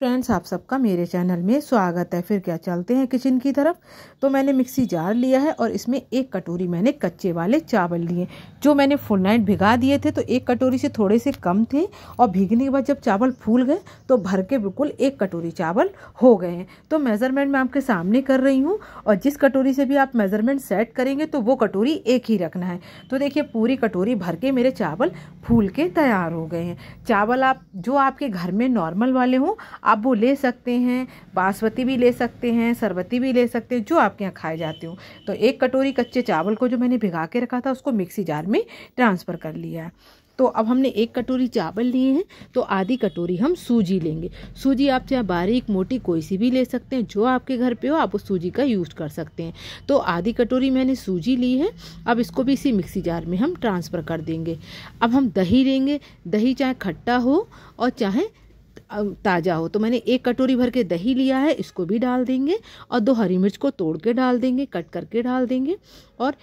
Friends, आप सबका मेरे चैनल में स्वागत है। फिर क्या चलते हैं किचन की तरफ। तो मैंने मिक्सी जार लिया है और इसमें 1 कटोरी मैंने कच्चे वाले चावल लिए जो मैंने फुल नाइट भिगा दिए थे। तो 1 कटोरी से थोड़े से कम थे और भीगने के बाद जब चावल फूल गए तो भर के बिल्कुल 1 कटोरी चावल हो गए हैं। तो मेज़रमेंट मैं आपके सामने कर रही हूँ और जिस कटोरी से भी आप मेज़रमेंट सेट करेंगे तो वो कटोरी एक ही रखना है। तो देखिए पूरी कटोरी भर के मेरे चावल फूल के तैयार हो गए हैं। चावल आप जो आपके घर में नॉर्मल वाले हों आप वो ले सकते हैं, बासमती भी ले सकते हैं, सरबती भी ले सकते हैं, जो आपके यहाँ खाए जाते हो। तो 1 कटोरी कच्चे चावल को जो मैंने भिगा के रखा था उसको मिक्सी जार में ट्रांसफ़र कर लिया है। तो अब हमने 1 कटोरी चावल लिए हैं तो आधी कटोरी हम सूजी लेंगे। सूजी आप चाहे बारीक मोटी कोई सी भी ले सकते हैं, जो आपके घर पे हो आप उस सूजी का यूज़ कर सकते हैं। तो आधी कटोरी मैंने सूजी ली है। अब इसको भी इसी मिक्सी जार में हम ट्रांसफ़र कर देंगे। अब हम दही लेंगे। दही चाहे खट्टा हो और चाहे ताज़ा हो। तो मैंने 1 कटोरी भर के दही लिया है, इसको भी डाल देंगे और 2 हरी मिर्च को तोड़ के डाल देंगे, कट करके डाल देंगे। और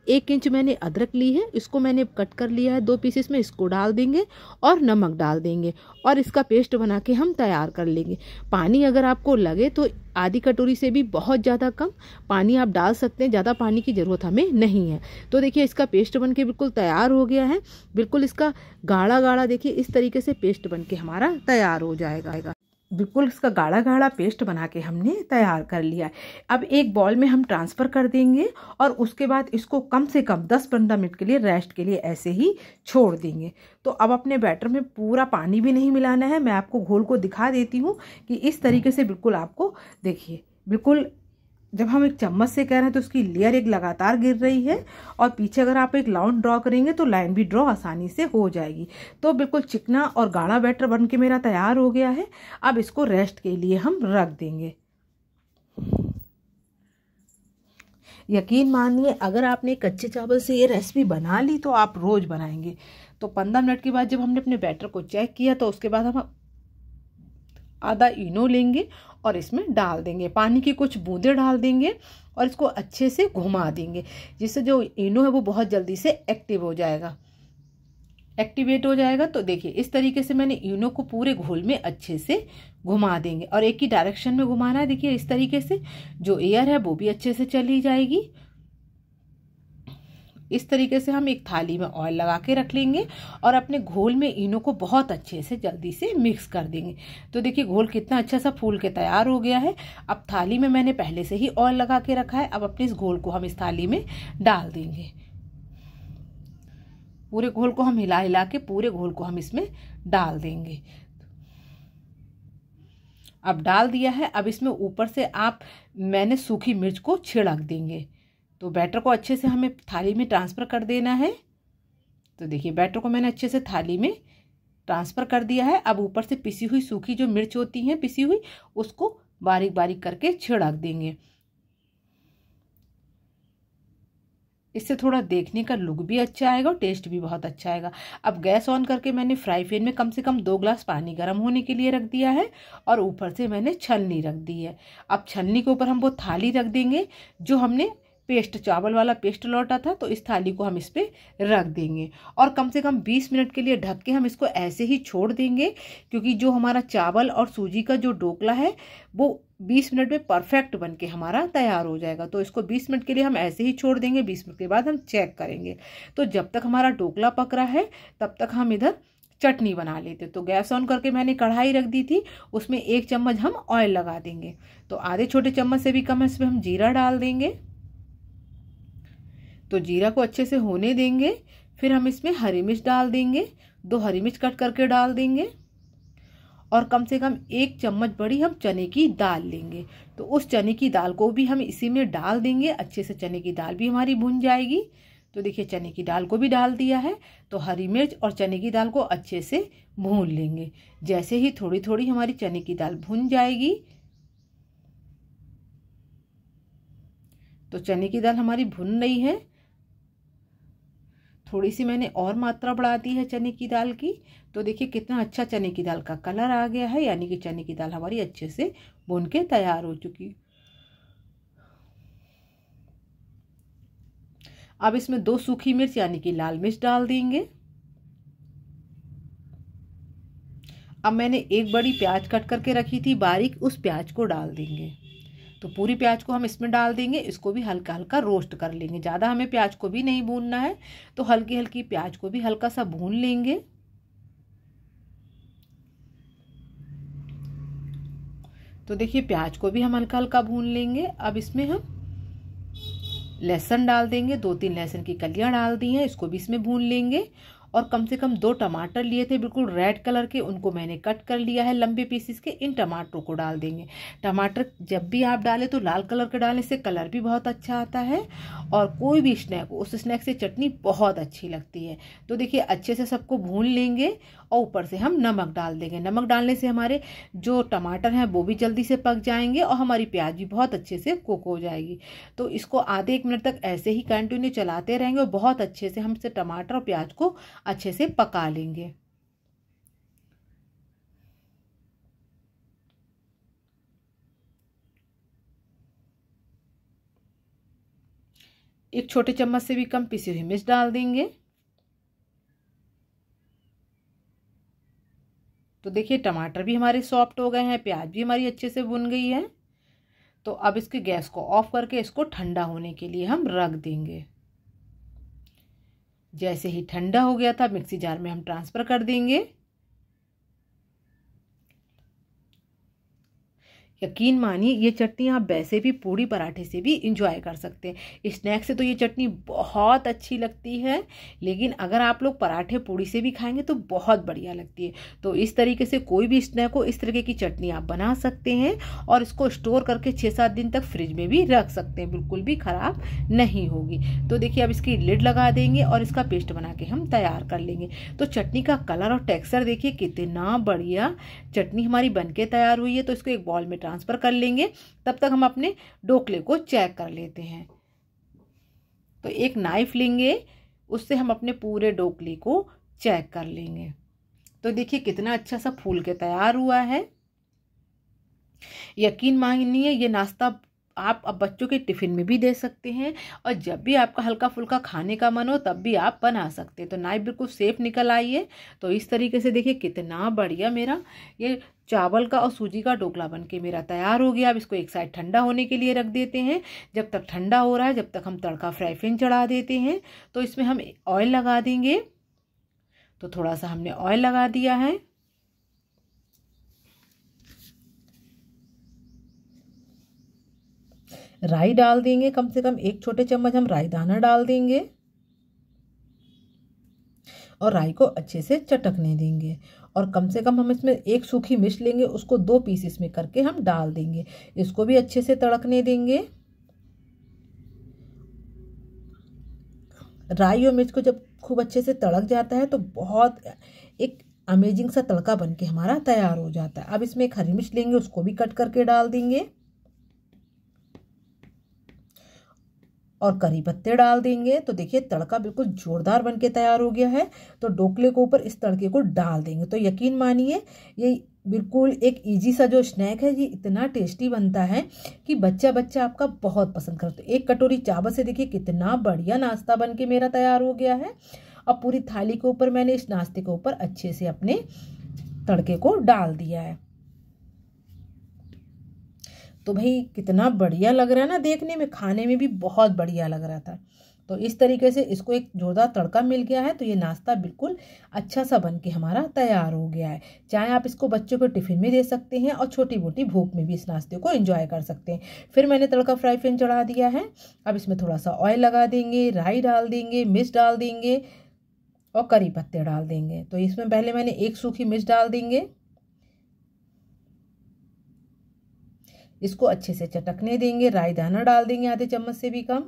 1 इंच मैंने अदरक ली है, इसको मैंने कट कर लिया है 2 पीसेस में, इसको डाल देंगे और नमक डाल देंगे और इसका पेस्ट बना के हम तैयार कर लेंगे। पानी अगर आपको लगे तो आधी कटोरी से भी बहुत ज़्यादा कम पानी आप डाल सकते हैं, ज़्यादा पानी की ज़रूरत हमें नहीं है। तो देखिए इसका पेस्ट बन के बिल्कुल तैयार हो गया है। बिल्कुल इसका गाढ़ा गाढ़ा देखिए इस तरीके से पेस्ट बन के हमारा तैयार हो जाएगा। बिल्कुल इसका गाढ़ा गाढ़ा पेस्ट बना के हमने तैयार कर लिया है। अब एक बॉल में हम ट्रांसफ़र कर देंगे और उसके बाद इसको कम से कम 10-15 मिनट के लिए रेस्ट के लिए ऐसे ही छोड़ देंगे। तो अब अपने बैटर में पूरा पानी भी नहीं मिलाना है। मैं आपको घोल को दिखा देती हूँ कि इस तरीके से बिल्कुल आपको देखिए, बिल्कुल जब हम एक चम्मच से कह रहे हैं तो उसकी लेयर एक लगातार गिर रही है और पीछे अगर आप एक लाइन ड्रॉ करेंगे तो लाइन भी ड्रॉ आसानी से हो जाएगी। तो बिल्कुल चिकना और गाढ़ा बैटर बन के मेरा तैयार हो गया है। अब इसको रेस्ट के लिए हम रख देंगे। यकीन मानिए अगर आपने कच्चे चावल से ये रेसिपी बना ली तो आप रोज़ बनाएंगे। तो 15 मिनट के बाद जब हमने अपने बैटर को चेक किया तो उसके बाद हम आधा इनो लेंगे और इसमें डाल देंगे, पानी की कुछ बूंदें डाल देंगे और इसको अच्छे से घुमा देंगे, जिससे जो इनो है वो बहुत जल्दी से एक्टिवेट हो जाएगा। तो देखिए इस तरीके से मैंने इनो को पूरे घोल में अच्छे से घुमा देंगे और एक ही डायरेक्शन में घुमाना है। देखिए इस तरीके से जो एयर है वो भी अच्छे से चली जाएगी। इस तरीके से हम एक थाली में ऑयल लगा के रख लेंगे और अपने घोल में इनो को बहुत अच्छे से जल्दी से मिक्स कर देंगे। तो देखिए घोल कितना अच्छा सा फूल के तैयार हो गया है। अब थाली में मैंने पहले से ही ऑयल लगा के रखा है। अब अपने इस घोल को हम इस थाली में डाल देंगे। पूरे घोल को हम हिला हिला के पूरे घोल को हम इसमें डाल देंगे। अब डाल दिया है। अब इसमें ऊपर से मैंने सूखी मिर्च को छिड़क देंगे। तो बैटर को अच्छे से हमें थाली में ट्रांसफ़र कर देना है। तो देखिए बैटर को मैंने अच्छे से थाली में ट्रांसफ़र कर दिया है। अब ऊपर से पिसी हुई सूखी जो मिर्च होती हैं पिसी हुई, उसको बारीक बारीक करके छिड़क देंगे। इससे थोड़ा देखने का लुक भी अच्छा आएगा और टेस्ट भी बहुत अच्छा आएगा। अब गैस ऑन करके मैंने फ्राई पैन में कम से कम 2 ग्लास पानी गर्म होने के लिए रख दिया है और ऊपर से मैंने छलनी रख दी है। अब छलनी के ऊपर हम वो थाली रख देंगे जो हमने पेस्ट चावल वाला पेस्ट लौटा था। तो इस थाली को हम इस पे रख देंगे और कम से कम 20 मिनट के लिए ढक के हम इसको ऐसे ही छोड़ देंगे, क्योंकि जो हमारा चावल और सूजी का जो ढोकला है वो 20 मिनट में परफेक्ट बन के हमारा तैयार हो जाएगा। तो इसको 20 मिनट के लिए हम ऐसे ही छोड़ देंगे। 20 मिनट के बाद हम चेक करेंगे। तो जब तक हमारा ढोकला पक रहा है तब तक हम इधर चटनी बना लेते। तो गैस ऑन करके मैंने कढ़ाई रख दी थी, उसमें 1 चम्मच हम ऑयल लगा देंगे। तो आधे छोटे चम्मच से भी कम इसमें हम जीरा डाल देंगे। तो जीरा को अच्छे से होने देंगे। फिर हम इसमें हरी मिर्च डाल देंगे, 2 हरी मिर्च कट करके डाल देंगे और कम से कम 1 चम्मच बड़ी हम चने की दाल लेंगे। तो उस चने की दाल को भी हम इसी में डाल देंगे। अच्छे से चने की दाल भी हमारी भुन जाएगी। तो देखिए चने की दाल को भी डाल दिया है। तो हरी मिर्च और चने की दाल को अच्छे से भून लेंगे। जैसे ही थोड़ी थोड़ी हमारी चने की दाल भुन जाएगी, तो चने की दाल हमारी भुन रही है। थोड़ी सी मैंने और मात्रा बढ़ा दी है चने की दाल की। तो देखिए कितना अच्छा चने की दाल का कलर आ गया है, यानी कि चने की दाल हमारी अच्छे से भून के तैयार हो चुकी। अब इसमें 2 सूखी मिर्च यानी कि लाल मिर्च डाल देंगे। अब मैंने एक बड़ी प्याज कट करके रखी थी बारीक, उस प्याज को डाल देंगे। तो पूरी प्याज को हम इसमें डाल देंगे, इसको भी हल्का हल्का रोस्ट कर लेंगे। ज़्यादा हमें प्याज को भी नहीं भूनना है, तो हल्की हल्की प्याज को भी हल्का सा भून लेंगे। तो देखिए प्याज को भी हम हल्का हल्का भून लेंगे। अब इसमें हम लहसुन डाल देंगे, 2-3 लहसुन की कलियां डाल दी हैं, इसको भी इसमें भून लेंगे। और कम से कम 2 टमाटर लिए थे बिल्कुल रेड कलर के, उनको मैंने कट कर लिया है लंबे पीसेस के। इन टमाटरों को डाल देंगे। टमाटर जब भी आप डालें तो लाल कलर के डालें, इससे कलर भी बहुत अच्छा आता है। और कोई भी स्नैक हो, उस स्नैक से चटनी बहुत अच्छी लगती है। तो देखिए अच्छे से सबको भून लेंगे और ऊपर से हम नमक डाल देंगे। नमक डालने से हमारे जो टमाटर हैं वो भी जल्दी से पक जाएंगे और हमारी प्याज भी बहुत अच्छे से कुक हो जाएगी। तो इसको आधे 1 मिनट तक ऐसे ही कंटिन्यू चलाते रहेंगे और बहुत अच्छे से हम इसे टमाटर और प्याज को अच्छे से पका लेंगे। एक छोटे चम्मच से भी कम पिसी हुई मिर्च डाल देंगे। तो देखिए टमाटर भी हमारे सॉफ्ट हो गए हैं, प्याज भी हमारी अच्छे से भुन गई है। तो अब इसके गैस को ऑफ करके इसको ठंडा होने के लिए हम रख देंगे। जैसे ही ठंडा हो गया था मिक्सी जार में हम ट्रांसफर कर देंगे। यकीन मानिए ये चटनी आप वैसे भी पूड़ी पराठे से भी इंजॉय कर सकते हैं। स्नैक से तो ये चटनी बहुत अच्छी लगती है, लेकिन अगर आप लोग पराठे पूड़ी से भी खाएंगे तो बहुत बढ़िया लगती है। तो इस तरीके से कोई भी स्नैक हो, इस तरीके की चटनी आप बना सकते हैं और इसको स्टोर करके 6-7 दिन तक फ्रिज में भी रख सकते हैं, बिल्कुल भी ख़राब नहीं होगी। तो देखिए अब इसकी लिड लगा देंगे और इसका पेस्ट बना के हम तैयार कर लेंगे। तो चटनी का कलर और टेक्सचर देखिए कितना बढ़िया चटनी हमारी बनके तैयार हुई है। तो इसको एक बॉल में ट्रांसफर कर लेंगे। तब तक हम अपने ढोकले को चेक कर लेते हैं। तो एक नाइफ लेंगे, उससे हम अपने पूरे ढोकले को चेक कर लेंगे। तो देखिए कितना अच्छा सा फूल के तैयार हुआ है। यकीन मानिए ये नाश्ता आप अब बच्चों के टिफ़िन में भी दे सकते हैं और जब भी आपका हल्का फुल्का खाने का मन हो तब भी आप बना सकते हैं। तो नाइफ बिल्कुल सेफ निकल आई है। तो इस तरीके से देखिए कितना बढ़िया मेरा ये चावल का और सूजी का ढोकला बनके मेरा तैयार हो गया। अब इसको एक साइड ठंडा होने के लिए रख देते हैं। जब तक ठंडा हो रहा है जब तक हम तड़का फ्राई पैन चढ़ा देते हैं। तो इसमें हम ऑयल लगा देंगे। तो थोड़ा सा हमने ऑयल लगा दिया है। राई डाल देंगे, कम से कम 1 छोटे चम्मच हम राई दाना डाल देंगे और राई को अच्छे से चटकने देंगे। और कम से कम हम इसमें 1 सूखी मिर्च लेंगे, उसको 2 पीसेस में करके हम डाल देंगे। इसको भी अच्छे से तड़कने देंगे। राई और मिर्च को जब खूब अच्छे से तड़क जाता है तो बहुत एक अमेजिंग सा तड़का बनके हमारा तैयार हो जाता है। अब इसमें एक हरी मिर्च लेंगे, उसको भी कट करके डाल देंगे और करी पत्ते डाल देंगे। तो देखिए तड़का बिल्कुल जोरदार बनके तैयार हो गया है। तो ढोकले के ऊपर इस तड़के को डाल देंगे। तो यकीन मानिए ये बिल्कुल एक इजी सा जो स्नैक है, ये इतना टेस्टी बनता है कि बच्चा बच्चा आपका बहुत पसंद करता है। 1 कटोरी चावल से देखिए कितना बढ़िया नाश्ता बनके मेरा तैयार हो गया है। अब पूरी थाली के ऊपर मैंने इस नाश्ते के ऊपर अच्छे से अपने तड़के को डाल दिया है। तो भाई कितना बढ़िया लग रहा है ना, देखने में, खाने में भी बहुत बढ़िया लग रहा था। तो इस तरीके से इसको एक जोरदार तड़का मिल गया है। तो ये नाश्ता बिल्कुल अच्छा सा बनके हमारा तैयार हो गया है। चाहे आप इसको बच्चों को टिफ़िन में दे सकते हैं और छोटी मोटी भूख में भी इस नाश्ते को एंजॉय कर सकते हैं। फिर मैंने तड़का फ्राई पैन चढ़ा दिया है। अब इसमें थोड़ा सा ऑयल लगा देंगे, राई डाल देंगे, मिर्च डाल देंगे और करी पत्ते डाल देंगे। तो इसमें पहले मैंने 1 सूखी मिर्च डाल देंगे। इसको अच्छे से चटकने देंगे। राई दाना डाल देंगे आधे चम्मच से भी कम।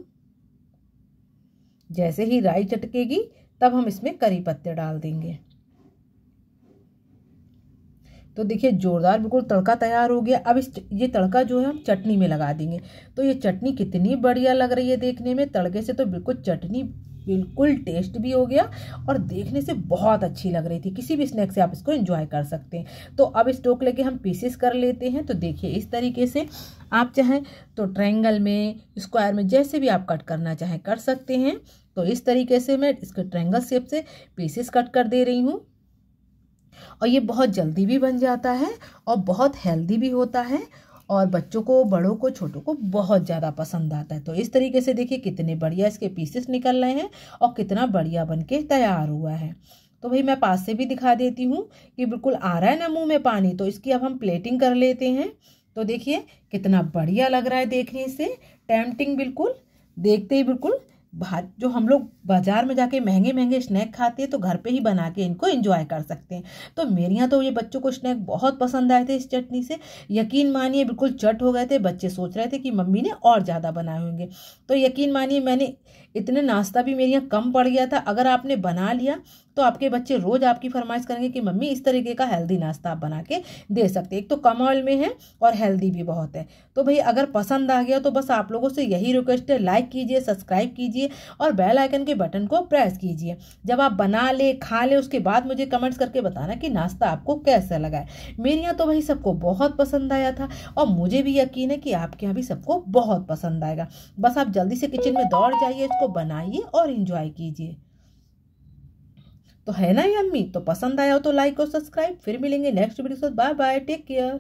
जैसे ही राई चटकेगी तब हम इसमें करी पत्ते डाल देंगे। तो देखिए जोरदार बिल्कुल तड़का तैयार हो गया। अब ये तड़का जो है हम चटनी में लगा देंगे। तो ये चटनी कितनी बढ़िया लग रही है देखने में, तड़के से तो बिल्कुल चटनी बिल्कुल टेस्ट भी हो गया और देखने से बहुत अच्छी लग रही थी। किसी भी स्नैक से आप इसको एंजॉय कर सकते हैं। तो अब इस ढोकले के हम पीसेस कर लेते हैं। तो देखिए इस तरीके से आप चाहें तो ट्रायंगल में, स्क्वायर में, जैसे भी आप कट करना चाहें कर सकते हैं। तो इस तरीके से मैं इसके ट्रायंगल शेप से पीसेस कट कर दे रही हूँ। और ये बहुत जल्दी भी बन जाता है और बहुत हेल्दी भी होता है और बच्चों को, बड़ों को, छोटों को बहुत ज़्यादा पसंद आता है। तो इस तरीके से देखिए कितने बढ़िया इसके पीसेस निकल रहे हैं और कितना बढ़िया बन के तैयार हुआ है। तो भाई मैं पास से भी दिखा देती हूँ कि बिल्कुल आ रहा है ना मुंह में पानी। तो इसकी अब हम प्लेटिंग कर लेते हैं। तो देखिए कितना बढ़िया लग रहा है देखने से, टेम्पटिंग बिल्कुल, देखते ही बिल्कुल जो हम लोग बाजार में जाके महंगे महंगे स्नैक खाते हैं तो घर पे ही बना के इनको एंजॉय कर सकते हैं। तो मेरे यहाँ तो ये बच्चों को स्नैक बहुत पसंद आए थे इस चटनी से, यकीन मानिए बिल्कुल चट हो गए थे। बच्चे सोच रहे थे कि मम्मी ने और ज़्यादा बनाए होंगे। तो यकीन मानिए मैंने इतने नाश्ता भी मेरे यहाँ कम पड़ गया था। अगर आपने बना लिया तो आपके बच्चे रोज़ आपकी फरमाइश करेंगे कि मम्मी इस तरीके का हेल्दी नाश्ता आप बना के दे सकते हैं। एक तो कम ऑयल में है और हेल्दी भी बहुत है। तो भाई अगर पसंद आ गया तो बस आप लोगों से यही रिक्वेस्ट है, लाइक कीजिए, सब्सक्राइब कीजिए और बेल आइकन के बटन को प्रेस कीजिए। जब आप बना ले, खा ले, उसके बाद मुझे कमेंट्स करके बताना कि नाश्ता आपको कैसा लगा है। मेरे यहाँ तो भाई सबको बहुत पसंद आया था और मुझे भी यकीन है कि आपके यहाँ भी सबको बहुत पसंद आएगा। बस आप जल्दी से किचन में दौड़ जाइए, इसको बनाइए और इंजॉय कीजिए। तो है ना यम्मी? तो पसंद आया हो तो लाइक और सब्सक्राइब। फिर मिलेंगे नेक्स्ट वीडियो के साथ। Bye bye, take care.